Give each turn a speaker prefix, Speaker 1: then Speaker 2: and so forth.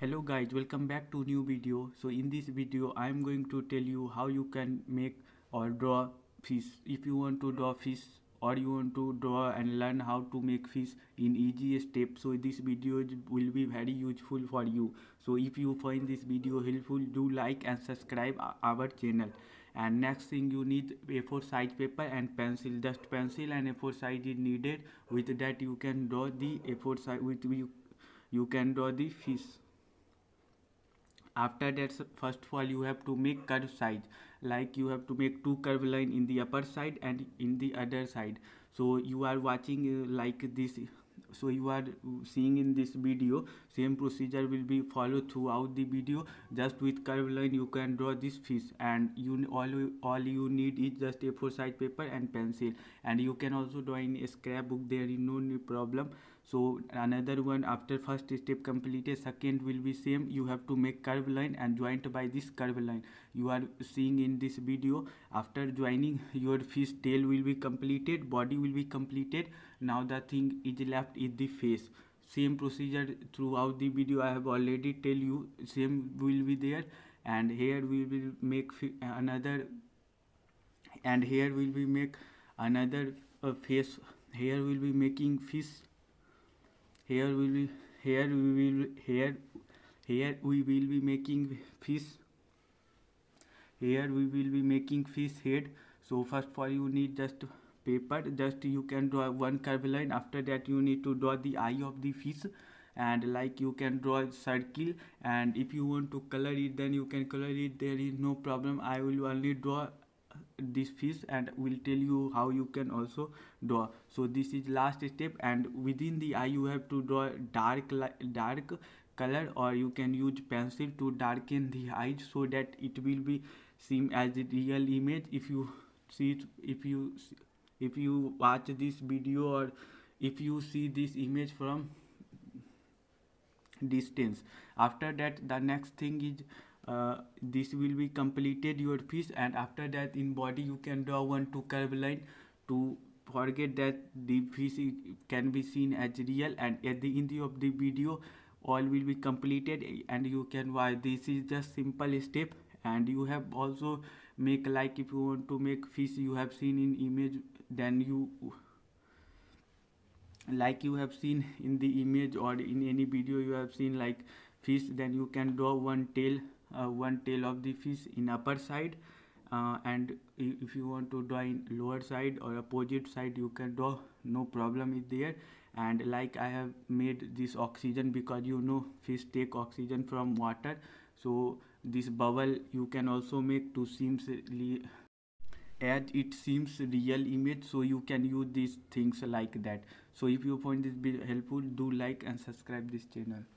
Speaker 1: Hello guys, welcome back to new video. So in this video I am going to tell you how you can make or draw fish. If you want to draw fish or you want to draw and learn how to make fish in easy step, so this video will be very useful for you. So if you find this video helpful, do like and subscribe our channel. And next thing, you need A4 size paper and pencil. Just pencil and A4 size is needed. With that you can draw the A4 size. You can draw the fish. After that, first of all you have to make curve size, like you have to make two curve line in the upper side and in the other side. So you are watching like this, so you are seeing in this video, same procedure will be followed throughout the video. Just with curve line you can draw this fish, and all you need is just A4 size paper and pencil, and you can also draw in a scrapbook, there is no problem. So another one, after first step completed, second will be same. You have to make curve line and joined by this curve line you are seeing in this video. After joining, your fish tail will be completed, body will be completed. Now the thing is left is the face. Same procedure throughout the video I have already tell you, same will be there. And here we will make another, and here will be make another face. Here will be making fish. Here we will here we will be making fish. Here we will be making fish head. So first of all you need just paper, just you can draw one curve line. After that you need to draw the eye of the fish, and like you can draw a circle, and if you want to color it then you can color it, there is no problem. I will only draw this fish and will tell you how you can also draw. So this is last step, and within the eye you have to draw dark color, or you can use pencil to darken the eyes so that it will be seen as a real image. If you see, if you watch this video, or if you see this image from distance. After that the next thing is this will be completed your fish, and after that in body you can draw one two curve line to forget that the fish can be seen as real. And at the end of the video all will be completed, and you can watch. This is just simple step. And you have also make, like if you want to make fish you have seen in image, then you, like you have seen in the image or in any video you have seen like fish, then you can draw one tail of the fish in upper side, and if you want to draw in lower side or opposite side you can draw, no problem is there. And like I have made this oxygen, because you know fish take oxygen from water, so this bubble you can also make to seems as it seems real image. So you can use these things like that. So if you find this video helpful, do like and subscribe this channel.